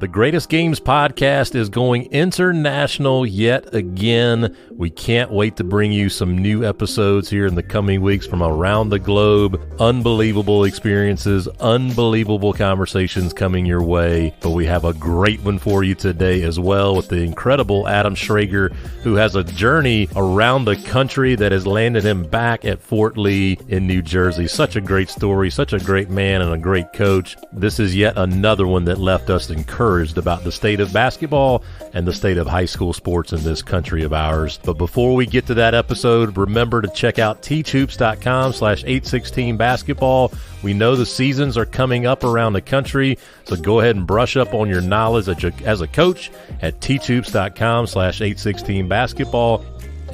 The Greatest Games podcast is going international yet again. We can't wait to bring you some new episodes here in the coming weeks from around the globe. Unbelievable experiences, unbelievable conversations coming your way. But we have a great one for you today as well with the incredible Adam Shrager, who has a journey around the country that has landed him back at Fort Lee in New Jersey. Such a great story, such a great man and a great coach. This is yet another one that left us encouraged about the state of basketball and the state of high school sports in this country of ours. But before we get to that episode, remember to check out teachhoops.com/816 basketball. We know the seasons are coming up around the country, so go ahead and brush up on your knowledge as a coach at teachhoops.com/816 basketball.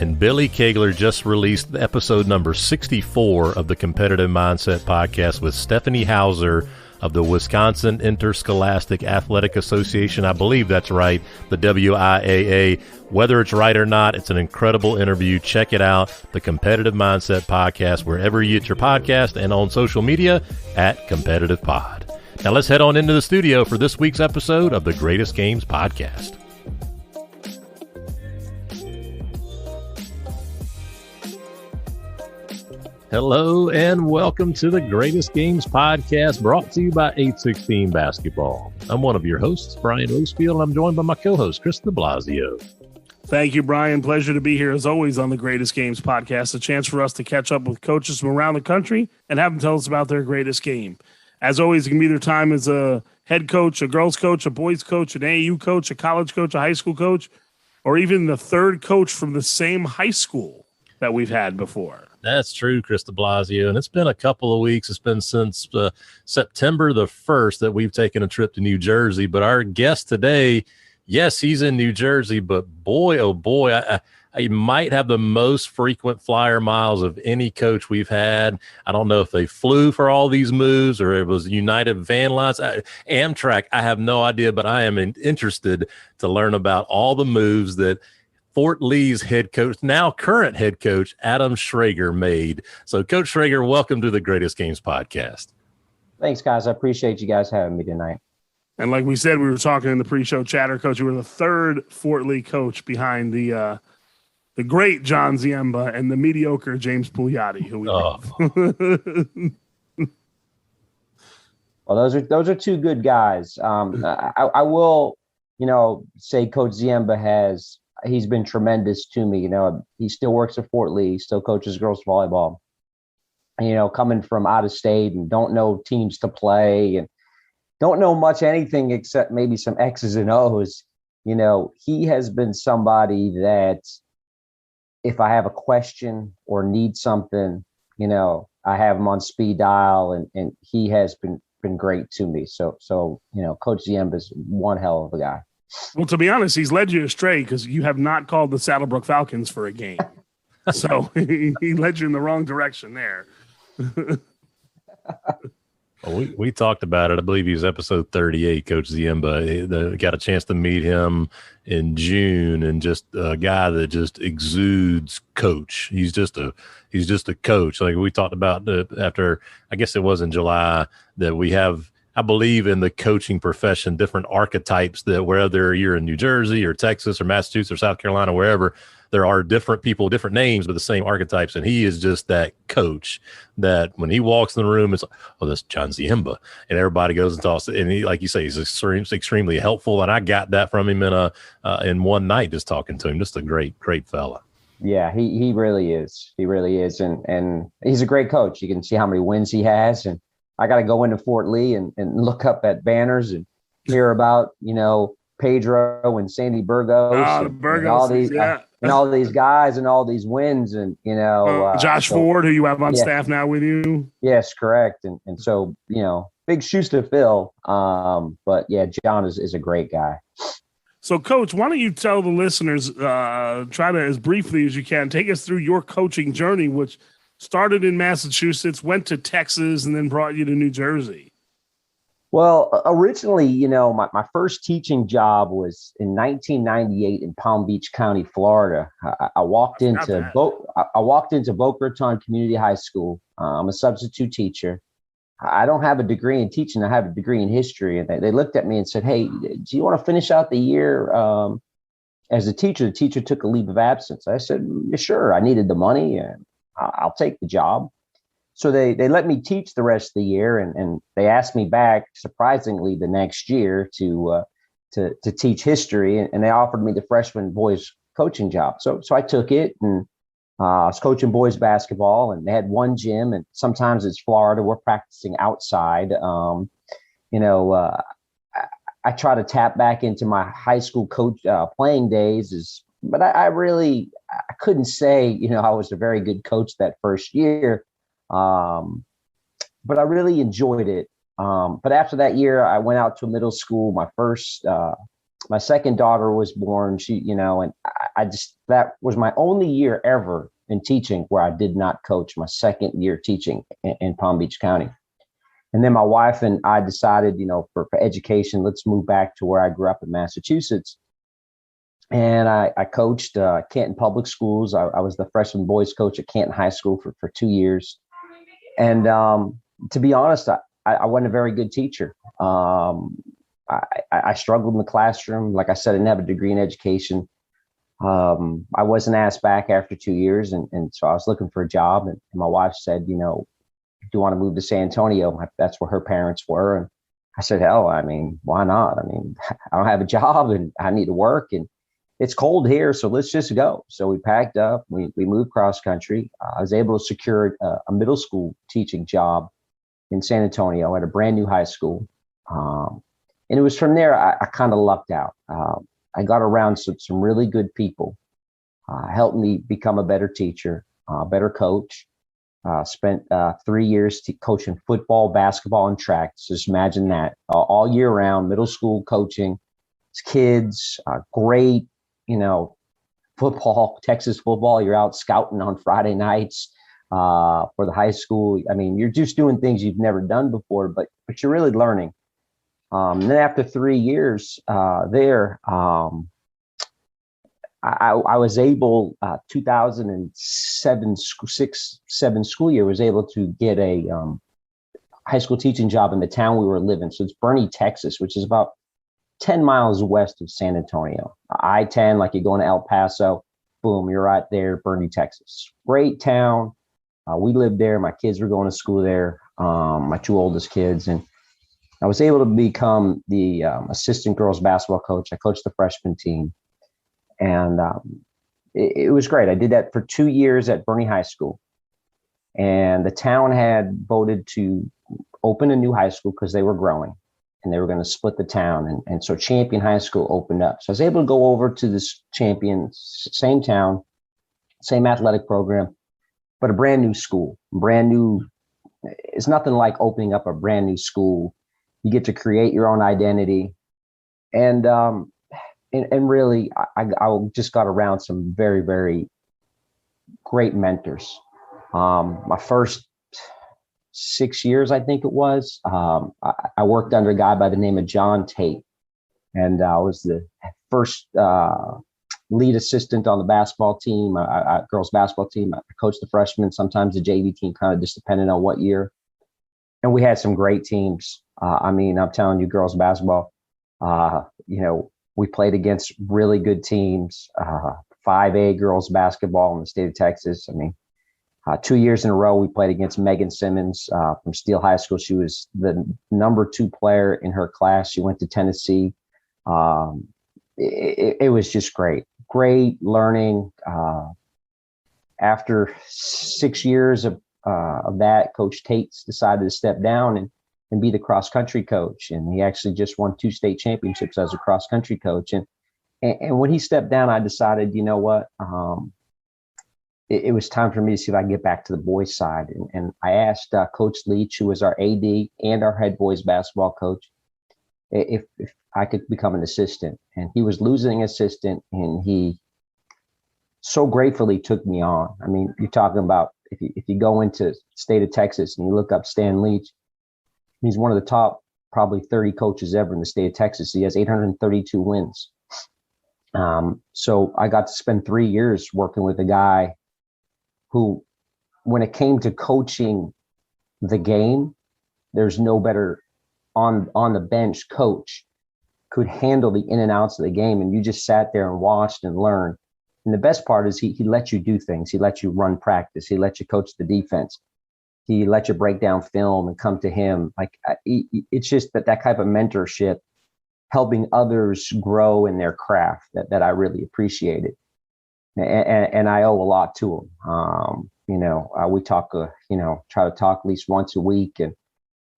And Billy Kegler just released episode number 64 of the Competitive Mindset podcast with Stephanie Hauser of the Wisconsin Interscholastic Athletic Association. I believe that's right, the WIAA. Whether it's right or not, it's an incredible interview. Check it out, the Competitive Mindset podcast, wherever you get your podcast and on social media at Competitive Pod. Now let's head on into the studio for this week's episode of the Greatest Games podcast. Hello and welcome to the Greatest Games podcast, brought to you by 816 Basketball. I'm one of your hosts, Brian Rosefield, and I'm joined by my co-host, Chris de Blasio. Thank you, Brian. Pleasure to be here as always on the Greatest Games podcast, a chance for us to catch up with coaches from around the country and have them tell us about their greatest game. As always, it can be their time as a head coach, a girls coach, a boys coach, an AAU coach, a college coach, a high school coach, or even the third coach from the same high school that we've had before. That's true, Chris de Blasio, and it's been a couple of weeks. It's been since September the 1st that we've taken a trip to New Jersey, but our guest today, yes, he's in New Jersey, but boy, oh boy, I might have the most frequent flyer miles of any coach we've had. I don't know if they flew for all these moves or it was United Van Lines, Amtrak. I have no idea, but I am interested to learn about all the moves that Fort Lee's head coach, now current head coach, Adam Shrager made. So, Coach Shrager, welcome to the Greatest Games podcast. Thanks, guys. I appreciate you guys having me tonight. And like we said, we were talking in the pre-show chatter, Coach, you were the third Fort Lee coach behind the great John Ziemba and the mediocre James Pugliatti, who we love. Well, those are two good guys. I will, say Coach Ziemba he's been tremendous to me. He still works at Fort Lee, still coaches girls volleyball. Coming from out of state and don't know teams to play and don't know much anything except maybe some X's and O's. He has been somebody that if I have a question or need something, I have him on speed dial and he has been great to me. So Coach Ziemba is one hell of a guy. Well, to be honest, he's led you astray because you have not called the Saddlebrook Falcons for a game. So he led you in the wrong direction there. Well, we talked about it. I believe he was episode 38, Coach Ziemba. Got a chance to meet him in June, and just a guy that just exudes coach. He's just a coach. Like we talked about after, I guess it was in July, that we have, I believe, in the coaching profession, different archetypes that whether you're in New Jersey or Texas or Massachusetts or South Carolina, wherever, there are different people, different names, but the same archetypes. And he is just that coach that when he walks in the room, it's like, oh, that's John Ziemba. And everybody goes and talks. And he, like you say, he's extremely helpful. And I got that from him in one night just talking to him. Just a great fella. Yeah, he really is. He really is. And he's a great coach. You can see how many wins he has. And I got to go into Fort Lee and look up at banners and hear about, Pedro and Sandy Burgos, and all these and all these guys and all these wins and Josh Ford, who you have on staff now with you. Yes, correct. And so big shoes to fill. But yeah, John is a great guy. So, Coach, why don't you tell the listeners, try to as briefly as you can, take us through your coaching journey, which started in Massachusetts, went to Texas, and then brought you to New Jersey. Well, originally, my first teaching job was in 1998 in Palm Beach County, Florida. I walked into Boca Raton Community High School. I'm a substitute teacher. I don't have a degree in teaching. I have a degree in history. And they looked at me and said, hey, do you want to finish out the year as a teacher? The teacher took a leave of absence. I said, yeah, sure. I needed the money and I'll take the job. So they let me teach the rest of the year, and they asked me back, surprisingly, the next year to teach history, and they offered me the freshman boys coaching job. So I took it, and I was coaching boys basketball, and they had one gym, and sometimes it's Florida. We're practicing outside. You know, I try to tap back into my high school coach playing days, but I couldn't say, you know, I was a very good coach that first year. But I really enjoyed it. But after that year, I went out to middle school. My second daughter was born. She, you know, and that was my only year ever in teaching where I did not coach. My second year teaching in Palm Beach County. And then my wife and I decided, you know, for education, let's move back to where I grew up in Massachusetts. And I coached Canton Public Schools. I was the freshman boys coach at Canton High School for 2 years. And to be honest, I wasn't a very good teacher. I struggled in the classroom. Like I said, I didn't have a degree in education. I wasn't asked back after 2 years. And so I was looking for a job. And my wife said, you know, do you want to move to San Antonio? That's where her parents were. And I said, hell, I mean, why not? I mean, I don't have a job and I need to work. And it's cold here, so let's just go. So we packed up, we moved cross country. I was able to secure a middle school teaching job in San Antonio at a brand new high school. And it was from there I kind of lucked out. I got around some really good people, helped me become a better teacher, better coach. Spent 3 years coaching football, basketball, and track. So just imagine that all year round, middle school coaching, kids, great. You know, football, Texas football, you're out scouting on Friday nights for the high school. I mean, you're just doing things you've never done before, but you're really learning. And then after 3 years there, I was able, 2007, 7 school year, was able to get a high school teaching job in the town we were living. So it's Bernie, Texas, which is about 10 miles west of San Antonio. I-10, like you're going to El Paso, boom, you're right there, Bernie, Texas. Great town. We lived there. My kids were going to school there, my 2 oldest kids. And I was able to become the assistant girls basketball coach. I coached the freshman team. And it was great. I did that for 2 years at Bernie High School. And the town had voted to open a new high school because they were growing. And they were going to split the town. And so Champion High School opened up. So I was able to go over to this Champion, same town, same athletic program, but a brand new school, brand new. It's nothing like opening up a brand new school. You get to create your own identity. And really, I just got around some very, very great mentors. My first 6 years, I think it was, I worked under a guy by the name of John Tate, and I was the first lead assistant on the basketball team, girls basketball team. I coached the freshmen, sometimes the JV team, kind of just depending on what year. And we had some great teams. I mean, I'm telling you, girls basketball, you know, we played against really good teams, 5A girls basketball in the state of Texas. I mean, 2 years in a row, we played against Megan Simmons from Steele High School. She was the number 2 player in her class. She went to Tennessee. It was just great learning. After 6 years of that, Coach Tate decided to step down and be the cross country coach. And he actually just won 2 state championships as a cross country coach. And when he stepped down, I decided, you know what, it was time for me to see if I can get back to the boys side. And I asked Coach Leach, who was our AD and our head boys basketball coach, if I could become an assistant. And he was losing assistant, and he so gratefully took me on. I mean, you're talking about if you go into the state of Texas and you look up Stan Leach, he's one of the top probably 30 coaches ever in the state of Texas. He has 832 wins. So I got to spend 3 years working with a guy who, when it came to coaching the game, there's no better on the bench coach could handle the in and outs of the game. And you just sat there and watched and learned. And the best part is he let you do things. He let you run practice. He let you coach the defense. He let you break down film and come to him. Like it's just that type of mentorship, helping others grow in their craft that I really appreciated. And I owe a lot to him. We talk, try to talk at least once a week,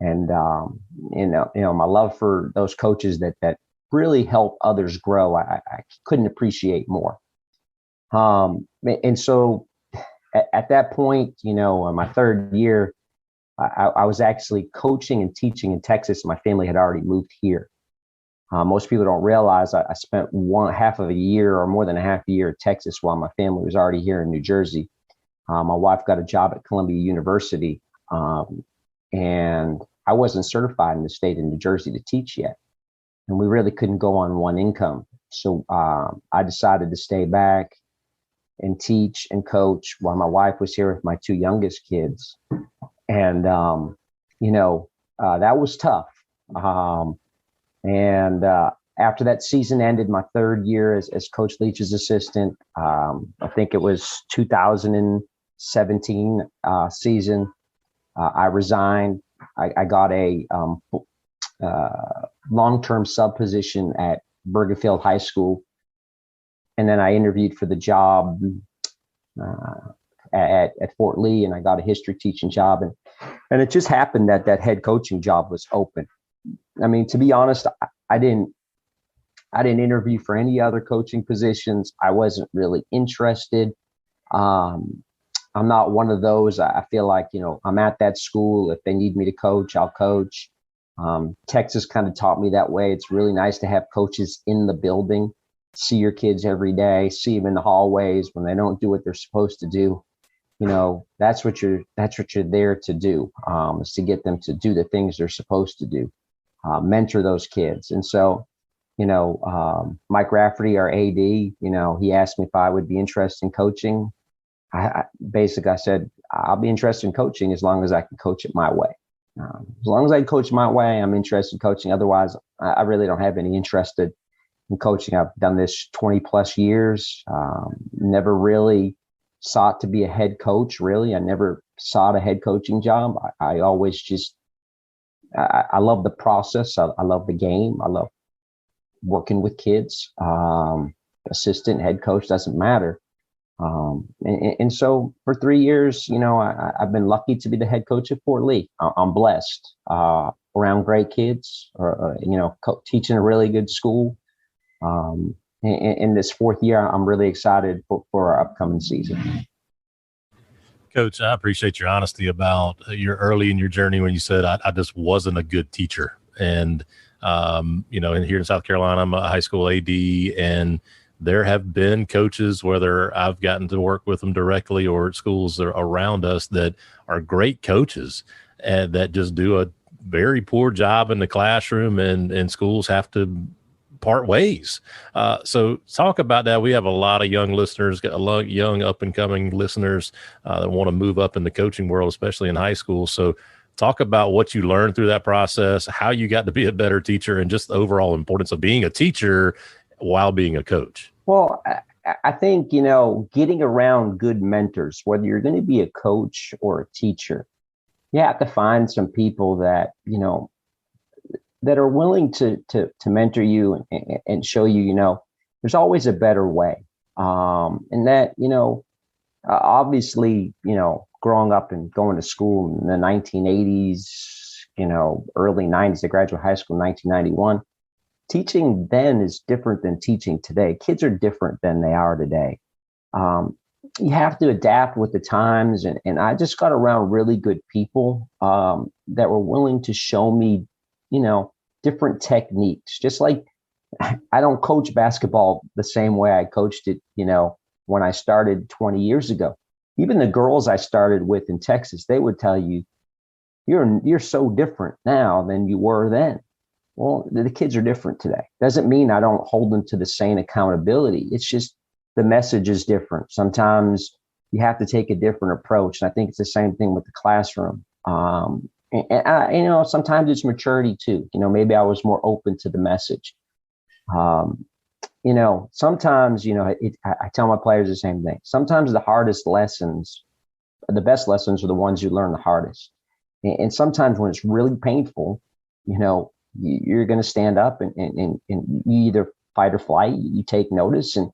and my love for those coaches that really help others grow, I couldn't appreciate more. And so at that point, in my third year, I was actually coaching and teaching in Texas. My family had already moved here. Most people don't realize I spent half of a year or more than a half a year in Texas while my family was already here in New Jersey. My wife got a job at Columbia University, and I wasn't certified in the state of New Jersey to teach yet. And we really couldn't go on one income. So I decided to stay back and teach and coach while my wife was here with my two youngest kids. And, that was tough. After that season ended, my third year as Coach Leach's assistant, I think it was 2017 season, I resigned. I got a long-term sub position at Bergenfield High School. And then I interviewed for the job at Fort Lee, and I got a history teaching job. And it just happened that head coaching job was open. I mean, to be honest, I didn't interview for any other coaching positions. I wasn't really interested. I'm not one of those. I feel like, I'm at that school. If they need me to coach, I'll coach. Texas kind of taught me that way. It's really nice to have coaches in the building, see your kids every day, see them in the hallways when they don't do what they're supposed to do. That's what you're there to do, is to get them to do the things they're supposed to do, mentor those kids. And so, Mike Rafferty, our AD, he asked me if I would be interested in coaching. I said, I'll be interested in coaching as long as I can coach it my way. As long as I coach my way, I'm interested in coaching. Otherwise, I really don't have any interest in coaching. I've done this 20 plus years. Never really sought to be a head coach, really. I never sought a head coaching job. I always just, I love the process. I love the game. I love working with kids. Assistant, head coach, doesn't matter. And so for 3 years, I've been lucky to be the head coach at Fort Lee. I'm blessed, around great kids, teaching a really good school. In this fourth year, I'm really excited for our upcoming season. Coach, I appreciate your honesty about your early in your journey when you said, I just wasn't a good teacher. And, and here in South Carolina, I'm a high school AD, and there have been coaches, whether I've gotten to work with them directly or at schools around us, that are great coaches and that just do a very poor job in the classroom, and schools have to part ways. So talk about that. We have a lot of young listeners, a lot of young up and coming listeners that want to move up in the coaching world, especially in high school. So talk about what you learned through that process, how you got to be a better teacher, and just the overall importance of being a teacher while being a coach. Well, I think, getting around good mentors, whether you're going to be a coach or a teacher, you have to find some people that, that are willing to mentor you and show you, there's always a better way. And that, obviously, growing up and going to school in the 1980s, early 90s, I graduated high school in 1991. Teaching then is different than teaching today. Kids are different than they are today. You have to adapt with the times. And I just got around really good people that were willing to show me, different techniques. Just like I don't coach basketball the same way I coached it, when I started 20 years ago. Even the girls I started with in Texas, they would tell you, you're so different now than you were then. Well, the kids are different today. Doesn't mean I don't hold them to the same accountability. It's just the message is different. Sometimes you have to take a different approach. And I think it's the same thing with the classroom. sometimes it's maturity too. Maybe I was more open to the message. Sometimes, I tell my players the same thing. Sometimes the hardest lessons, the best lessons are the ones you learn the hardest. And sometimes when it's really painful, you're going to stand up and you either fight or flight, you take notice, and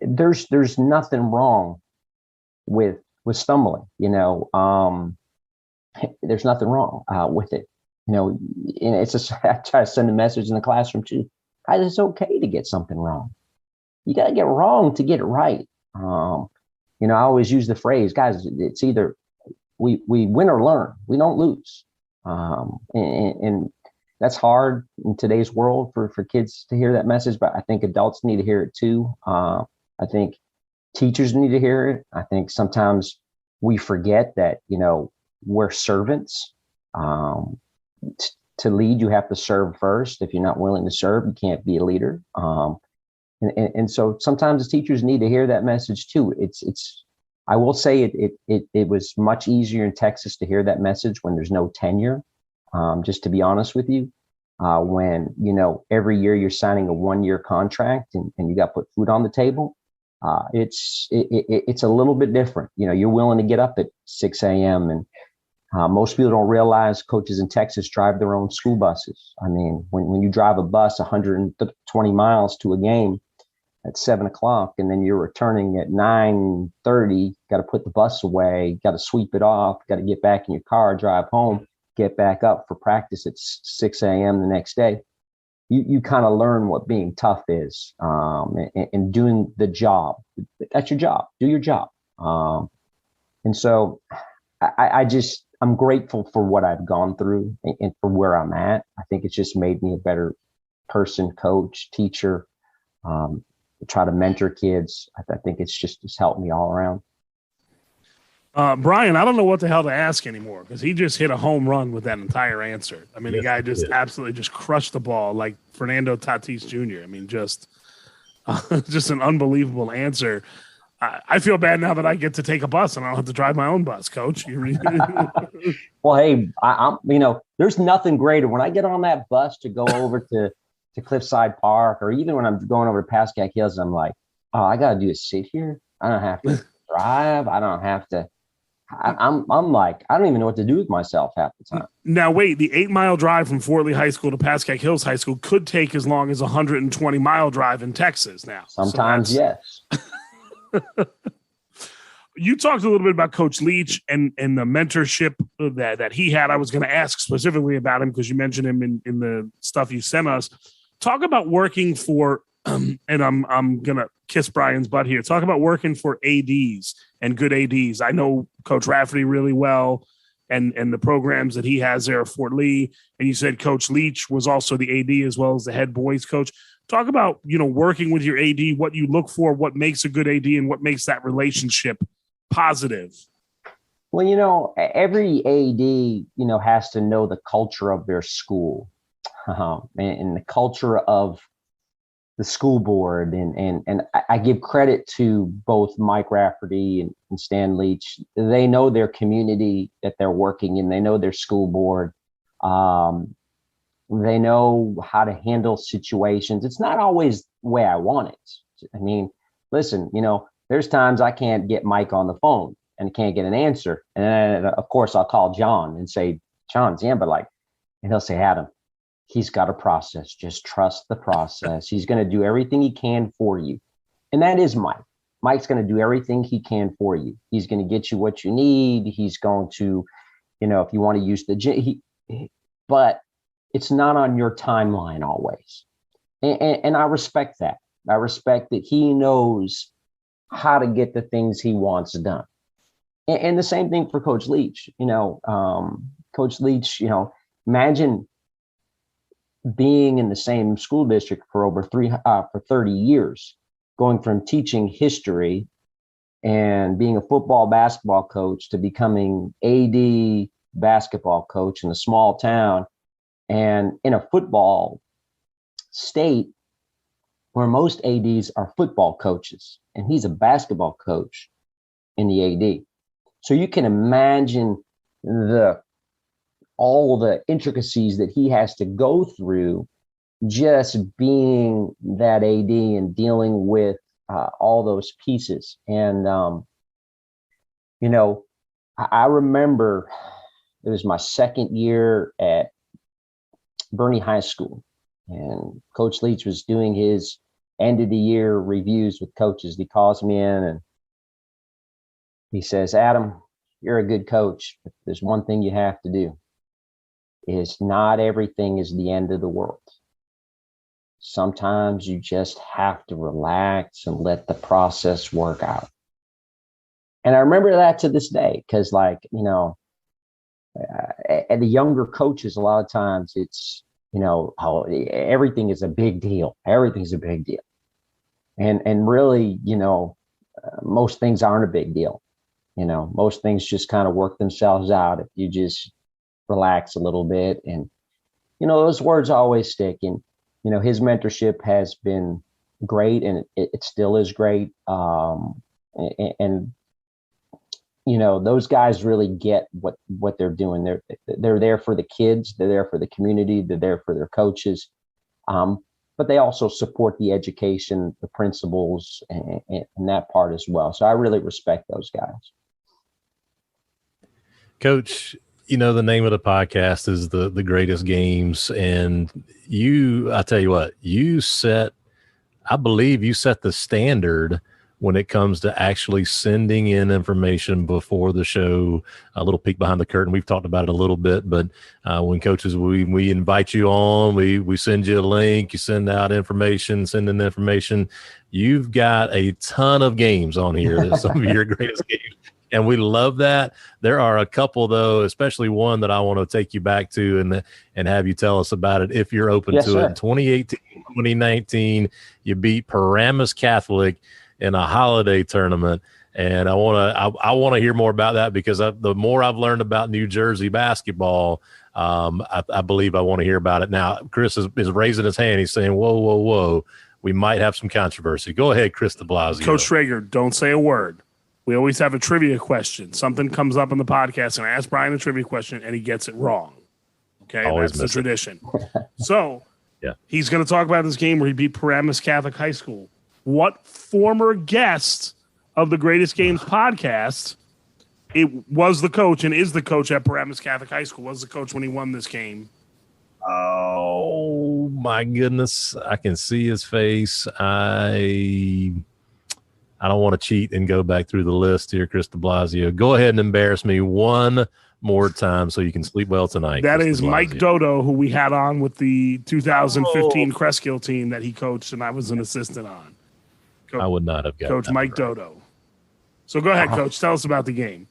there's nothing wrong with stumbling, there's nothing wrong with it. And it's just, I try to send a message in the classroom too. Guys, it's okay to get something wrong. You got to get wrong to get it right. I always use the phrase, guys, it's either we win or learn. We don't lose. And that's hard in today's world for kids to hear that message, but I think adults need to hear it too. I think teachers need to hear it. I think sometimes we forget that, we're servants. To lead, you have to serve first. If you're not willing to serve, you can't be a leader. And so sometimes the teachers need to hear that message too. I will say it was much easier in Texas to hear that message when there's no tenure. Just to be honest with you, when, every year you're signing a 1-year contract and you got to put food on the table. It's a little bit different. You're willing to get up at 6 a.m. and most people don't realize coaches in Texas drive their own school buses. I mean, when you drive a bus 120 miles to a game at 7 o'clock, and then you're returning at 9:30, got to put the bus away, got to sweep it off, got to get back in your car, drive home, get back up for practice at 6 a.m. the next day. You kind of learn what being tough is, and doing the job. That's your job. Do your job. And so I'm grateful for what I've gone through and for where I'm at. I think it's just made me a better person, coach, teacher, try to mentor kids. I think it's helped me all around. Brian, I don't know what the hell to ask anymore because he just hit a home run with that entire answer. I mean, the guy just absolutely just crushed the ball like Fernando Tatis Jr. I mean, just an unbelievable answer. I feel bad now that I get to take a bus and I don't have to drive my own bus, Coach. Well, hey, I'm there's nothing greater when I get on that bus to go over to Cliffside Park, or even when I'm going over to Pascack Hills. I'm like, oh, I got to do is sit here. I don't have to drive. I don't have to. I'm like, I don't even know what to do with myself half the time. Now, wait, the 8-mile drive from Fort Lee High School to Pascack Hills High School could take as long as a 120-mile drive in Texas now. Sometimes, yes. You talked a little bit about Coach Leach and the mentorship that he had. I was going to ask specifically about him because you mentioned him in the stuff you sent us. Talk about working for, and I'm going to kiss Brian's butt here. Talk about working for ADs and good ADs. I know Coach Rafferty really well and the programs that he has there at Fort Lee. And you said Coach Leach was also the AD as well as the head boys coach. Talk about, working with your AD, what you look for, what makes a good AD, and what makes that relationship positive. Well, every AD, has to know the culture of their school, and the culture of the school board. And I give credit to both Mike Rafferty and Stan Leach. They know their community that they're working in. They know their school board. They know how to handle situations. It's not always the way I want it. I mean, listen, there's times I can't get Mike on the phone and can't get an answer. And then, of course, I'll call John and say, John, and he'll say, Adam, he's got a process. Just trust the process. He's going to do everything he can for you. And that is Mike. Mike's going to do everything he can for you. He's going to get you what you need. He's going to, if you want to use the gym, but it's not on your timeline always. And I respect that. I respect that he knows how to get the things he wants done. And the same thing for Coach Leach. Coach Leach, imagine being in the same school district for over 30 years, going from teaching history and being a football basketball coach to becoming AD basketball coach in a small town and in a football state where most ADs are football coaches, and he's a basketball coach in the AD. So you can imagine all the intricacies that he has to go through just being that AD and dealing with all those pieces. And, I remember it was my second year at Bernie High School, and Coach Leach was doing his end of the year reviews with coaches. He calls me in and he says, Adam, you're a good coach, but there's one thing you have to do is not everything is the end of the world. Sometimes you just have to relax and let the process work out. And I remember that to this day, because and the younger coaches, a lot of times it's, everything is a big deal. Everything's a big deal. And really, most things aren't a big deal. Most things just kind of work themselves out if you just relax a little bit. And, those words always stick. And, his mentorship has been great, and it still is great. And those guys really get what they're doing. They're there for the kids. They're there for the community. They're there for their coaches. But they also support the education, the principals, and that part as well. So I really respect those guys. Coach, the name of the podcast is the Greatest Games. And I tell you what, I believe you set the standard when it comes to actually sending in information before the show. A little peek behind the curtain. We've talked about it a little bit, but when coaches, we invite you on, we send you a link, you send out information, send in information. You've got a ton of games on here, some of your greatest games. And we love that. There are a couple, though, especially one that I want to take you back to and have you tell us about it if you're open to it. In 2018, 2019, you beat Paramus Catholic in a holiday tournament. And I want to hear more about that, because the more I've learned about New Jersey basketball, I believe I want to hear about it. Now, Chris is raising his hand. He's saying, whoa. We might have some controversy. Go ahead, Chris de Blasio. Coach Shrager, don't say a word. We always have a trivia question. Something comes up in the podcast, and I ask Brian a trivia question, and he gets it wrong. Okay, always that's the tradition. So he's going to talk about this game where he beat Paramus Catholic High School. What former guest of the Greatest Games podcast was the coach and is the coach at Paramus Catholic High School? Was the coach when he won this game? Oh, my goodness. I can see his face. I don't want to cheat and go back through the list here, Chris de Blasio. Go ahead and embarrass me one more time so you can sleep well tonight. That is Mike Dodo, who we had on with the 2015 Cresskill team that he coached and I was an assistant on. I would not have gotten Coach Mike right. Dodo. So go ahead, Coach. Tell us about the game.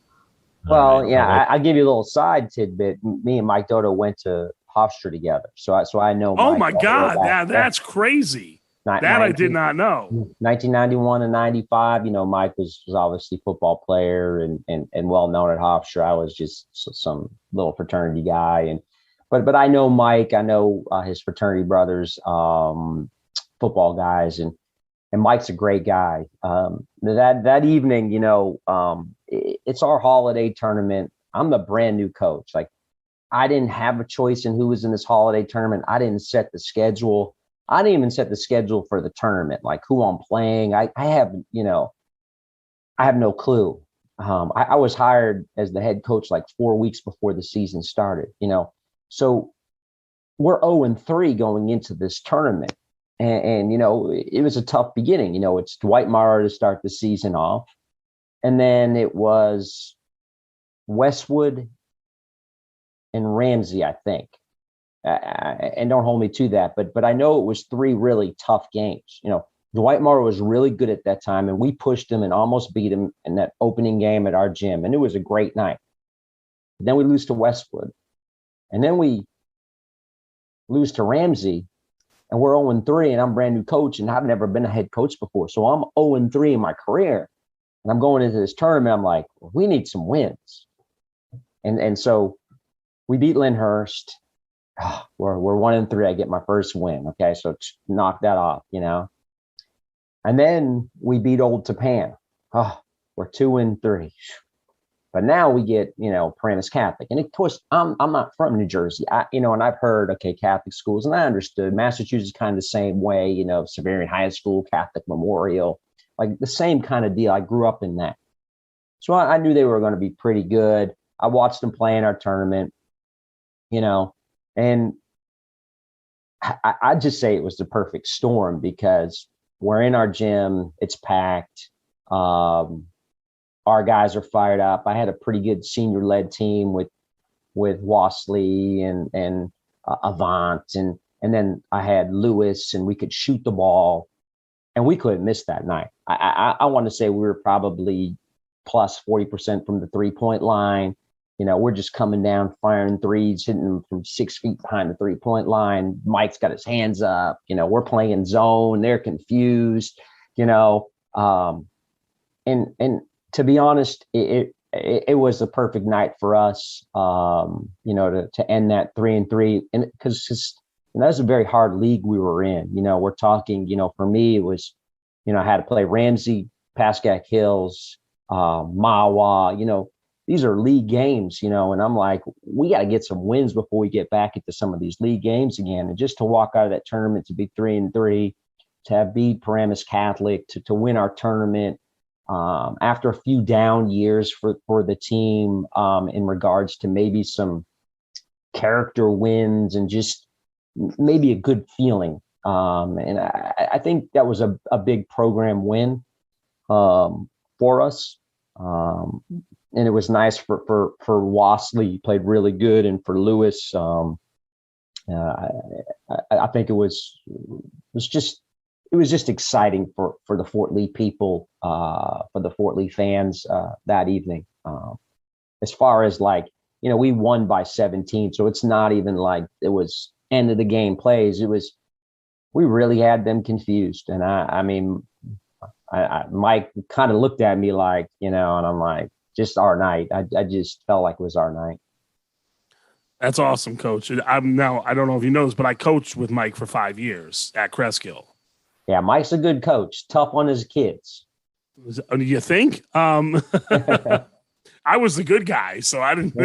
Well, right. I'll give you a little side tidbit. Me and Mike Dodo went to Hofstra together. So I know Mike. Oh, my God. That's crazy. I did not know. 1991 and 95, Mike was obviously a football player and well known at Hofstra. I was just some little fraternity guy, but I know Mike. I know his fraternity brothers, football guys, and Mike's a great guy. That evening, it's our holiday tournament. I'm the brand new coach. Like, I didn't have a choice in who was in this holiday tournament. I didn't set the schedule. I didn't even set the schedule for the tournament, like who I'm playing. I have no clue. I was hired as the head coach like 4 weeks before the season started, so we're 0-3 going into this tournament. And it was a tough beginning. It's Dwight Morrow to start the season off. And then it was Westwood and Ramsey, I think. And don't hold me to that, but I know it was 3 really tough games. Dwight Morrow was really good at that time, and we pushed him and almost beat him in that opening game at our gym, and it was a great night. But then we lose to Westwood, and then we lose to Ramsey, and we're 0-3, and I'm a brand new coach, and I've never been a head coach before, so I'm 0-3 in my career, and I'm going into this tournament. I'm like, we need some wins, and so we beat Lyndhurst. We're 1-3. I get my first win. Okay, so knock that off, And then we beat Old Tappan. We're 2-3. But now we get, Paramus Catholic. And of course, I'm not from New Jersey. And I've heard, okay, Catholic schools, and I understood Massachusetts kind of the same way, Severian High School, Catholic Memorial, like the same kind of deal. I grew up in that. So I knew they were going to be pretty good. I watched them play in our tournament, and I'd just say it was the perfect storm because we're in our gym, it's packed. Our guys are fired up. I had a pretty good senior-led team with Wasley and Avant, and then I had Lewis, and we could shoot the ball, and we couldn't miss that night. I want to say we were probably plus 40% from the 3-point line. We're just coming down, firing threes, hitting them from 6 feet behind the 3-point line. Mike's got his hands up. We're playing zone. They're confused. And to be honest, it was the perfect night for us. To end that 3-3, and because that's a very hard league we were in. We're talking. For me, it was, I had to play Ramsey, Pascack Hills, Mawa. These are league games, and I'm like, we got to get some wins before we get back into some of these league games again. And just to walk out of that tournament to be 3-3, to have beat Paramus Catholic, to win our tournament after a few down years for the team in regards to maybe some character wins and just maybe a good feeling. And I think that was a big program win for us. And it was nice for Wasley. He played really good, and for Lewis, I think it was just exciting for the Fort Lee people, for the Fort Lee fans that evening. As far as we won by 17, so it's not even like it was end of the game plays. It was, we really had them confused, and Mike kind of looked at me like, and I'm like, just our night. I just felt like it was our night. That's awesome, Coach. I don't know if you know this, but I coached with Mike for 5 years at Cresskill. Yeah, Mike's a good coach. Tough on his kids. You think? I was the good guy, so I didn't.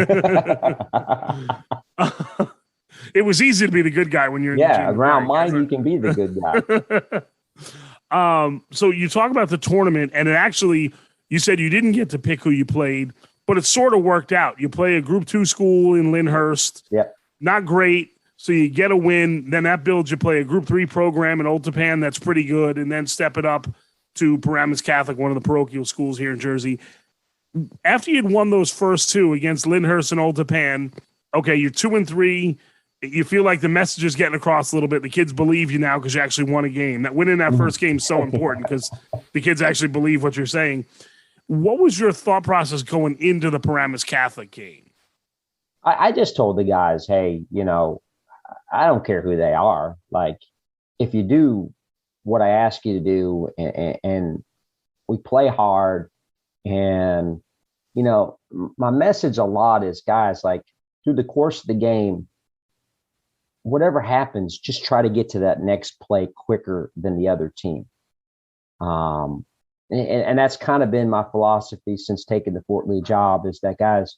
It was easy to be the good guy when you're in the gym. Around Mike, you can be the good guy. So you talk about the tournament, and it actually, you said you didn't get to pick who you played, but it sort of worked out. You play a Group 2 school in Lyndhurst. Yeah. Not great. So you get a win. Then that builds you play a Group 3 program in Old Tappan that's pretty good, and then step it up to Paramus Catholic, one of the parochial schools here in Jersey. After you'd won those first two against Lyndhurst and Old Tappan, okay, you're 2-3. You feel like the message is getting across a little bit. The kids believe you now because you actually won a game. That winning that first game is so important because the kids actually believe what you're saying. What was your thought process going into the Paramus Catholic game? I just told the guys, hey, I don't care who they are. Like, if you do what I ask you to do and we play hard, and, my message a lot is, guys, like, through the course of the game, whatever happens, just try to get to that next play quicker than the other team. And that's kind of been my philosophy since taking the Fort Lee job, is that, guys,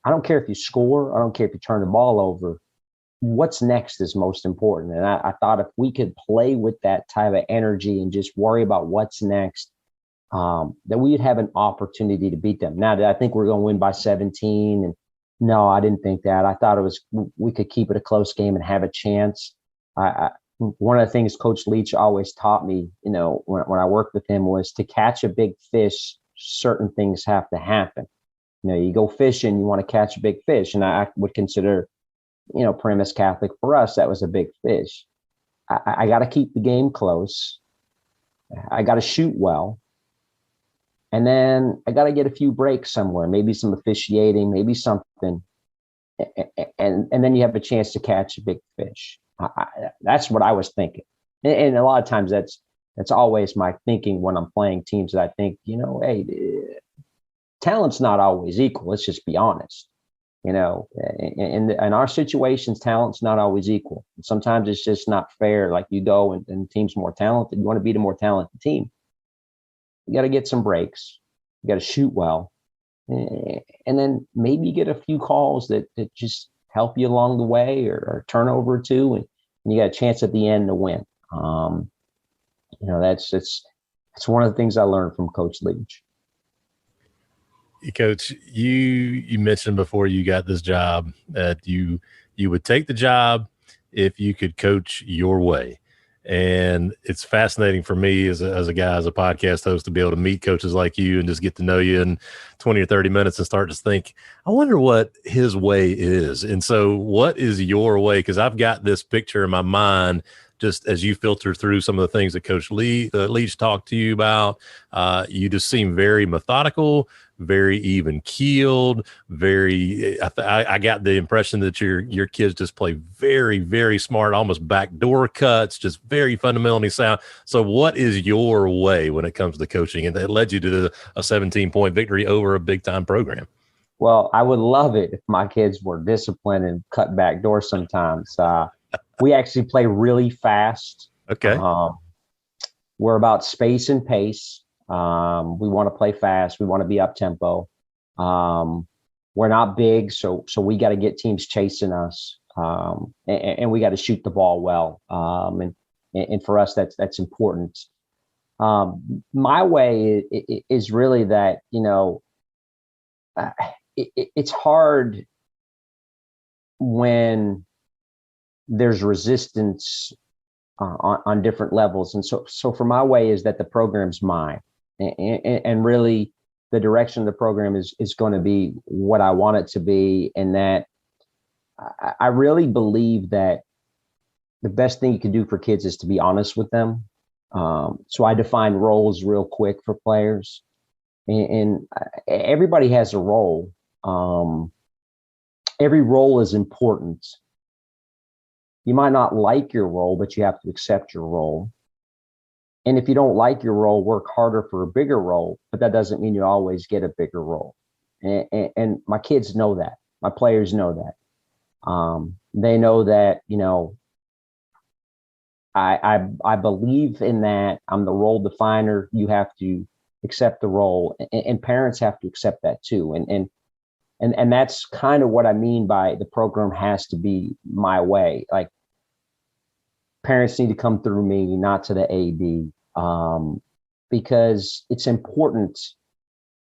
I don't care if you score. I don't care if you turn the ball over. What's next is most important. And I thought if we could play with that type of energy and just worry about what's next, that we'd have an opportunity to beat them. Now, did I think we're going to win by 17? And no, I didn't think that. I thought we could keep it a close game and have a chance. One of the things Coach Leach always taught me, when I worked with him, was to catch a big fish, certain things have to happen. You go fishing, you want to catch a big fish. And I would consider, Paramus Catholic, for us, that was a big fish. I got to keep the game close. I got to shoot well. And then I got to get a few breaks somewhere, maybe some officiating, maybe something. And then you have a chance to catch a big fish. That's what I was thinking. And a lot of times that's always my thinking when I'm playing teams that I think, hey, talent's not always equal. Let's just be honest. In our situations, talent's not always equal. Sometimes it's just not fair. Like, you go and the team's more talented. You want to beat a more talented team. You got to get some breaks. You got to shoot well. And then maybe get a few calls that just help you along the way, or turnover or two, and you got a chance at the end to win. That's one of the things I learned from Coach Leach. Coach, you mentioned before you got this job that you would take the job if you could coach your way. And it's fascinating for me as a guy, as a podcast host, to be able to meet coaches like you and just get to know you in 20 or 30 minutes and start to think, I wonder what his way is. And so what is your way? Because I've got this picture in my mind just as you filter through some of the things that Coach Leach talked to you about. You just seem very methodical, very even keeled, very. I got the impression that your kids just play very, very smart, almost backdoor cuts, just very fundamentally sound. So, what is your way when it comes to coaching, and that led you to a 17-point victory over a big time program? Well, I would love it if my kids were disciplined and cut back doors sometimes. We actually play really fast. Okay. We're about space and pace. We want to play fast. We want to be up tempo. We're not big, so we got to get teams chasing us, and we got to shoot the ball well. And for us, that's important. My way is really that, it's hard when there's resistance on different levels. And so for my way is that the program's mine, and really the direction of the program is going to be what I want it to be. And that I really believe that the best thing you can do for kids is to be honest with them. So I define roles real quick for players, and everybody has a role. Every role is important. You might not like your role, but you have to accept your role. And if you don't like your role, work harder for a bigger role, but that doesn't mean you always get a bigger role. And my kids know that. My players know that. They know that, I believe in that. I'm the role definer. You have to accept the role, and parents have to accept that too. And that's kind of what I mean by the program has to be my way. Like, parents need to come through me, not to the AD, because it's important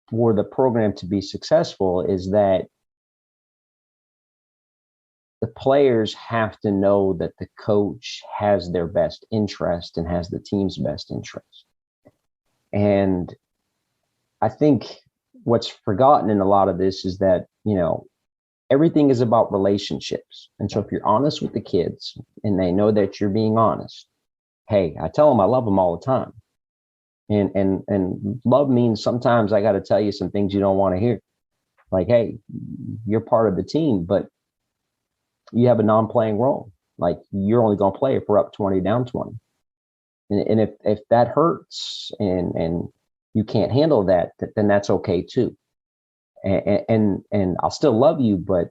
for the program to be successful, is that the players have to know that the coach has their best interest and has the team's best interest. And I think what's forgotten in a lot of this is that, everything is about relationships. And so if you're honest with the kids and they know that you're being honest, hey, I tell them I love them all the time. And love means sometimes I got to tell you some things you don't want to hear. Like, hey, you're part of the team, but you have a non-playing role. Like, you're only going to play if we're up 20, down 20. And if that hurts and you can't handle that, then that's okay too. And I'll still love you, but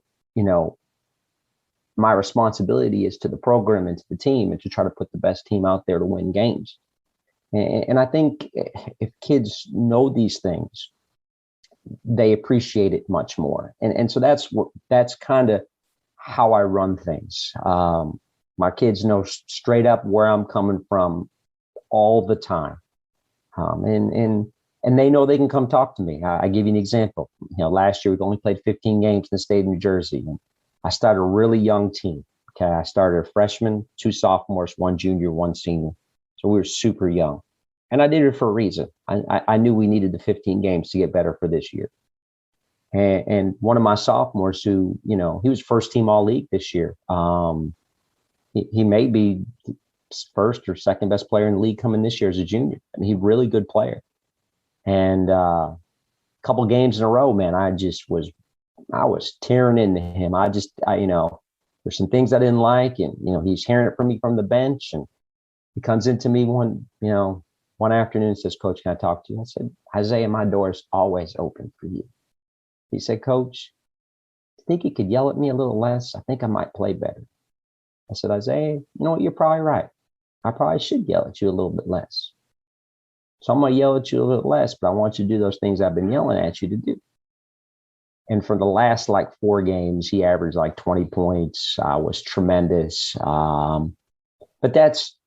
my responsibility is to the program and to the team, and to try to put the best team out there to win games. And I think if kids know these things, they appreciate it much more. And so that's kind of how I run things. My kids know straight up where I'm coming from all the time. And they know they can come talk to me. I give you an example. Last year we only played 15 games in the state of New Jersey. And I started a really young team. Okay, I started a freshman, 2 sophomores, 1 junior, 1 senior. So we were super young. And I did it for a reason. I knew we needed the 15 games to get better for this year. And one of my sophomores who, he was first team all league this year. He may be first or second best player in the league coming this year as a junior. I mean, he's a really good player. And a couple games in a row, man, I was tearing into him. There's some things I didn't like, and he's hearing it from me from the bench, and he comes into me one afternoon and says, "Coach, can I talk to you?" I said, "Isaiah, my door is always open for you." He said, "Coach, I think you could yell at me a little less. I think I might play better." I said, "Isaiah, you know what? You're probably right. I probably should yell at you a little bit less. So I'm going to yell at you a little less, but I want you to do those things I've been yelling at you to do." And for the last like 4 games, he averaged like 20 points, was tremendous. But that's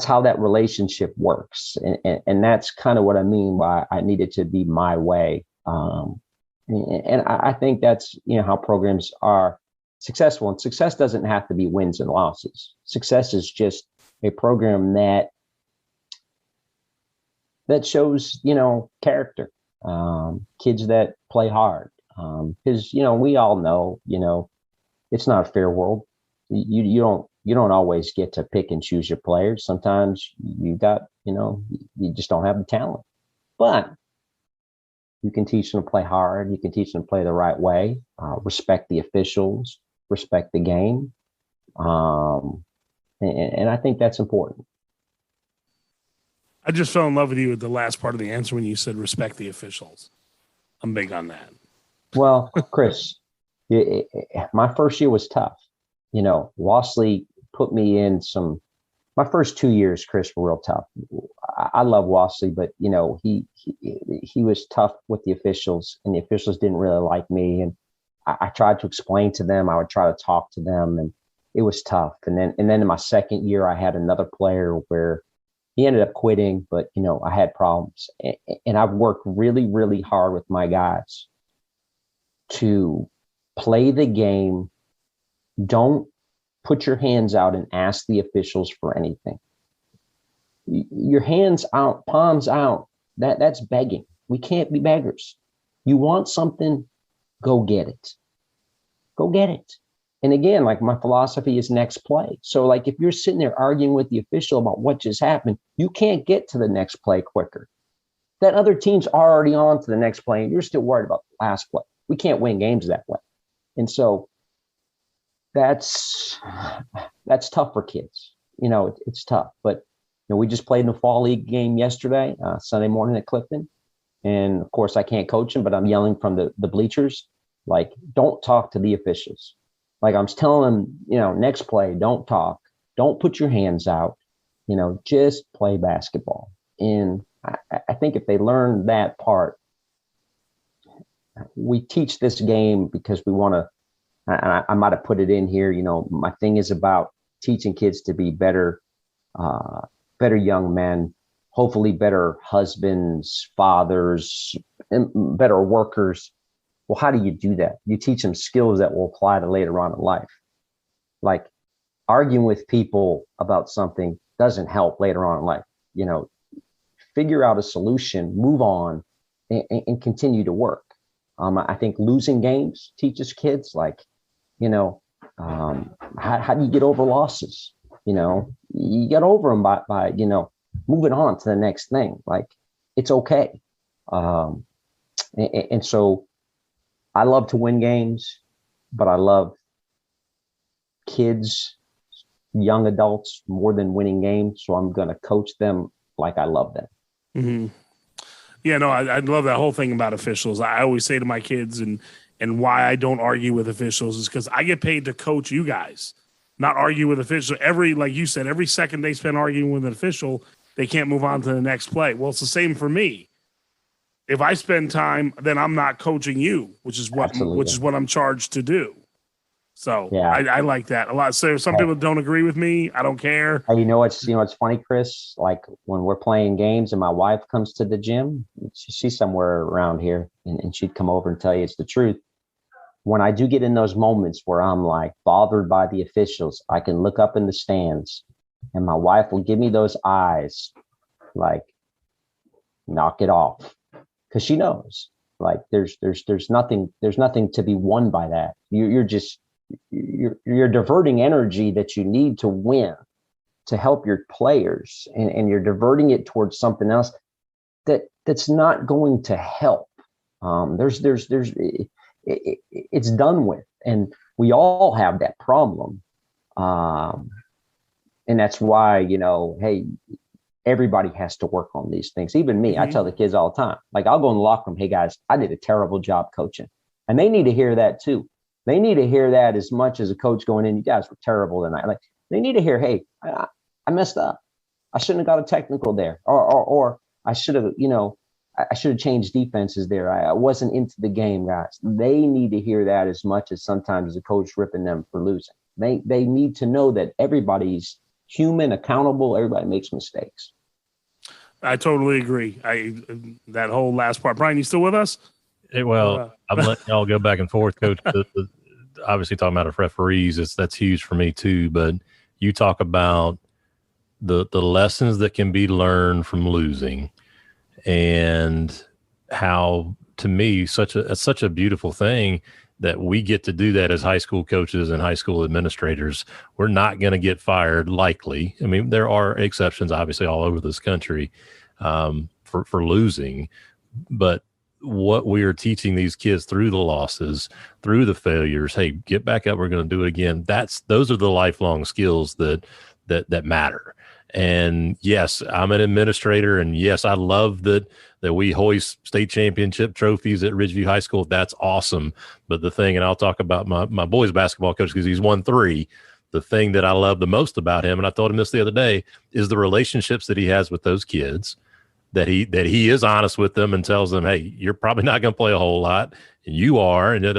how that relationship works. And that's kind of what I mean by I need it to be my way. And I think that's, how programs are successful. And success doesn't have to be wins and losses. Success is just a program that shows, character, kids that play hard. Because, we all know, it's not a fair world. You don't always get to pick and choose your players. Sometimes you just don't have the talent, but you can teach them to play hard. You can teach them to play the right way, respect the officials, respect the game. And I think that's important. I just fell in love with you at the last part of the answer when you said respect the officials. I'm big on that. Well, Chris, my first year was tough. Wassley put me in my first 2 years, Chris, were real tough. I love Wassley, but he was tough with the officials, and the officials didn't really like me. And I tried to explain to them. I would try to talk to them, and it was tough. And then in my second year, I had another player where he ended up quitting, but I had problems, and I've worked really, really hard with my guys to play the game. Don't put your hands out and ask the officials for anything. Your hands out, palms out. That's begging. We can't be beggars. You want something, go get it. Go get it. And again, like my philosophy is next play. So like if you're sitting there arguing with the official about what just happened, you can't get to the next play quicker. That other team's already on to the next play and you're still worried about the last play. We can't win games that way. And so that's tough for kids. It's tough. But we just played in the fall league game yesterday, Sunday morning at Clifton. And of course I can't coach them, but I'm yelling from the bleachers, like, don't talk to the officials. Like I'm telling them, next play, don't talk, don't put your hands out, just play basketball. And I think if they learn that part, we teach this game because we want to, I might have put it in here, my thing is about teaching kids to be better young men, hopefully better husbands, fathers, and better workers. Well, how do you do that? You teach them skills that will apply to later on in life. Like arguing with people about something doesn't help later on in life. Figure out a solution, move on, and continue to work. I think losing games teaches kids how do you get over losses? You get over them by moving on to the next thing. Like it's okay. And so I love to win games, but I love kids, young adults more than winning games. So I'm going to coach them like I love them. Mm-hmm. Yeah, no, I love that whole thing about officials. I always say to my kids and why I don't argue with officials is because I get paid to coach you guys, not argue with officials. Like you said, every second they spend arguing with an official, they can't move on to the next play. Well, it's the same for me. If I spend time, then I'm not coaching you, which is what I'm charged to do. So yeah. I like that a lot. So some people don't agree with me. I don't care. You know what's funny, Chris? Like when we're playing games and my wife comes to the gym, she's somewhere around here, and she'd come over and tell you it's the truth. When I do get in those moments where I'm like bothered by the officials, I can look up in the stands and my wife will give me those eyes like, knock it off. Because she knows, like there's nothing to be won by that. You're diverting energy that you need to win to help your players, and you're diverting it towards something else that's not going to help. It's done with, and we all have that problem, and that's why hey. Everybody has to work on these things. Even me, I tell the kids all the time, like I'll go in the locker room, hey guys, I did a terrible job coaching. And they need to hear that too. They need to hear that as much as a coach going in, you guys were terrible tonight. Like they need to hear, hey, I messed up. I shouldn't have got a technical there. Or I should have, I should have changed defenses there. I wasn't into the game, guys. They need to hear that as much as sometimes the coach ripping them for losing. They need to know that everybody's human, accountable. Everybody makes mistakes. I totally agree. That whole last part. Brian, you still with us? I'm letting y'all go back and forth, Coach. Obviously, talking about referees, that's huge for me too. But you talk about the lessons that can be learned from losing, and how, to me, such a beautiful thing that we get to do that as high school coaches and high school administrators. We're not going to get fired, likely. I mean, there are exceptions, obviously, all over this country for losing, but what we are teaching these kids through the losses, through the failures, hey, get back up, we're going to do it again. Those are the lifelong skills that matter. And yes, I'm an administrator, and yes, I love that we hoist state championship trophies at Ridgeview High School. That's awesome. But the thing, and I'll talk about my boys basketball coach because he's won 3. The thing that I love the most about him, and I told him this the other day, is the relationships that he has with those kids. That he is honest with them and tells them, hey, you're probably not going to play a whole lot, and you are, and oh,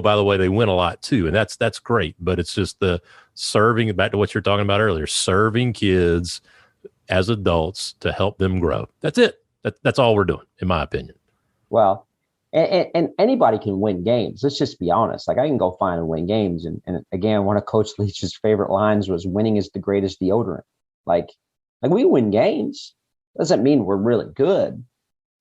by the way, they win a lot too, and that's great. But it's just the serving, back to what you're talking about earlier, serving kids as adults to help them grow. That's it. That's all we're doing, in my opinion. Well, and anybody can win games. Let's just be honest. Like, I can go find and win games, and again, one of Coach Leach's favorite lines was, "Winning is the greatest deodorant." Like we win games. Doesn't mean we're really good.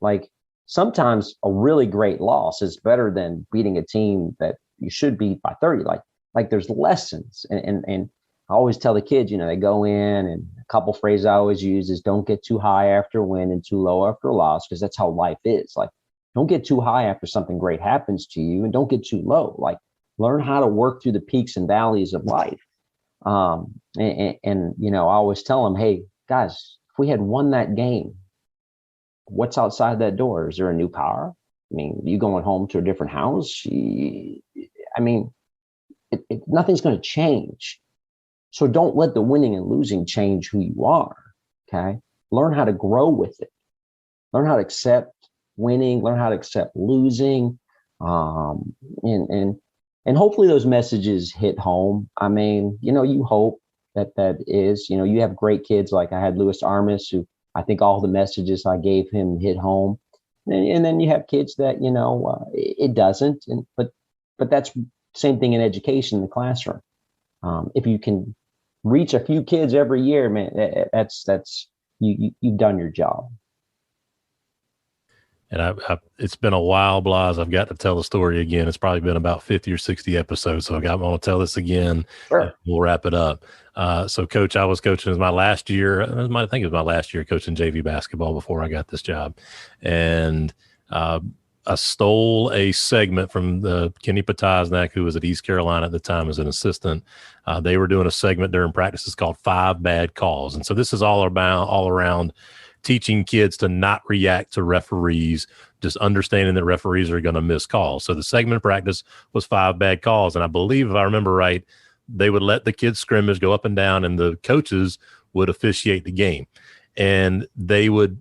Like, sometimes a really great loss is better than beating a team that you should beat by 30. Like there's lessons. And I always tell the kids, they go in, and a couple phrases I always use is, don't get too high after a win and too low after a loss, because that's how life is. Like, don't get too high after something great happens to you, and don't get too low. Like, learn how to work through the peaks and valleys of life. I always tell them, hey, guys, if we had won that game, what's outside that door? Is there a new car? I mean, you going home to a different house? Nothing's going to change. So don't let the winning and losing change who you are. Okay. Learn how to grow with it. Learn how to accept winning, learn how to accept losing. And hopefully those messages hit home. I mean, you hope that is, you have great kids. Like I had Louis Armis, who I think all the messages I gave him hit home. And then you have kids that, it doesn't. But that's the same thing in education in the classroom. If you can reach a few kids every year, man, that's you've done your job. And it's been a while, Blas. I've got to tell the story again. It's probably been about 50 or 60 episodes. So I'm going to tell this again. Sure. We'll wrap it up. So, Coach, I was coaching. It was my last year. I think it was my last year coaching JV basketball before I got this job. And I stole a segment from Kenny Patosnak, who was at East Carolina at the time as an assistant. They were doing a segment during practice. It's called 5 Bad Calls. And so this is all around teaching kids to not react to referees, just understanding that referees are going to miss calls. So the segment of practice was 5 bad calls. And I believe, if I remember right, they would let the kids scrimmage go up and down, and the coaches would officiate the game. And they would,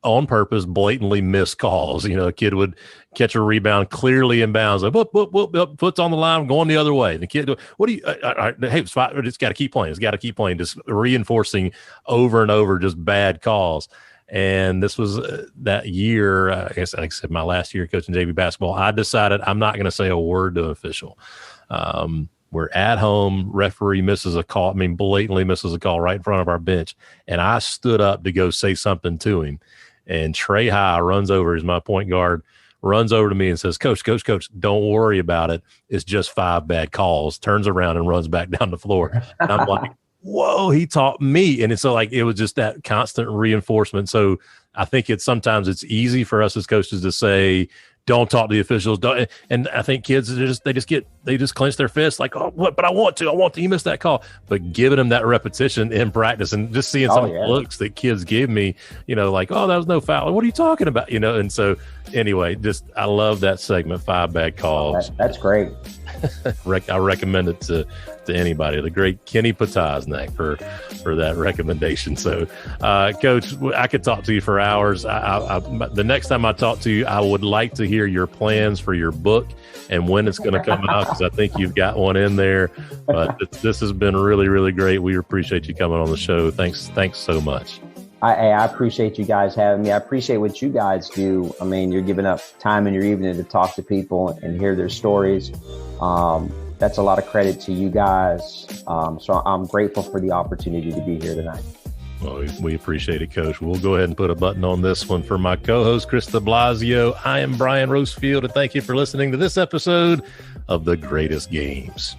on purpose, blatantly miss calls. A kid would catch a rebound clearly in bounds, like, whoop, whoop, whoop, whoop, foot's on the line, going the other way. And the kid, hey, it's fine. It's got to keep playing. It's got to keep playing, just reinforcing over and over just bad calls. And this was that year, I guess, like I said, my last year coaching JV basketball. I decided I'm not going to say a word to an official. We're at home, referee misses a call. Blatantly misses a call right in front of our bench. And I stood up to go say something to him. And Trey High runs over, as my point guard, runs over to me and says, Coach, don't worry about it. It's just 5 bad calls. Turns around and runs back down the floor. And I'm like, whoa, he taught me. And so, it was just that constant reinforcement. So I think sometimes it's easy for us as coaches to say, don't talk to the officials. Don't. And I think kids, they just clench their fists like, oh, what? But I want to, you missed that call. But giving them that repetition in practice and just seeing some looks that kids give me, like, oh, that was no foul. What are you talking about? And so anyway, I love that segment, 5 bad calls. That's great. I recommend it to anybody. The great Kenny Potosnak for that recommendation. So, Coach, I could talk to you for hours. The next time I talk to you, I would like to hear your plans for your book and when it's going to come out, because I think you've got one in there. But this has been really, really great. We appreciate you coming on the show. Thanks so much. I appreciate you guys having me. I appreciate what you guys do. I mean, you're giving up time in your evening to talk to people and hear their stories. That's a lot of credit to you guys. So I'm grateful for the opportunity to be here tonight. Well, we appreciate it, Coach. We'll go ahead and put a button on this one. For my co-host, Chris de Blasio, I am Brian Rosefield, and thank you for listening to this episode of The Greatest Games.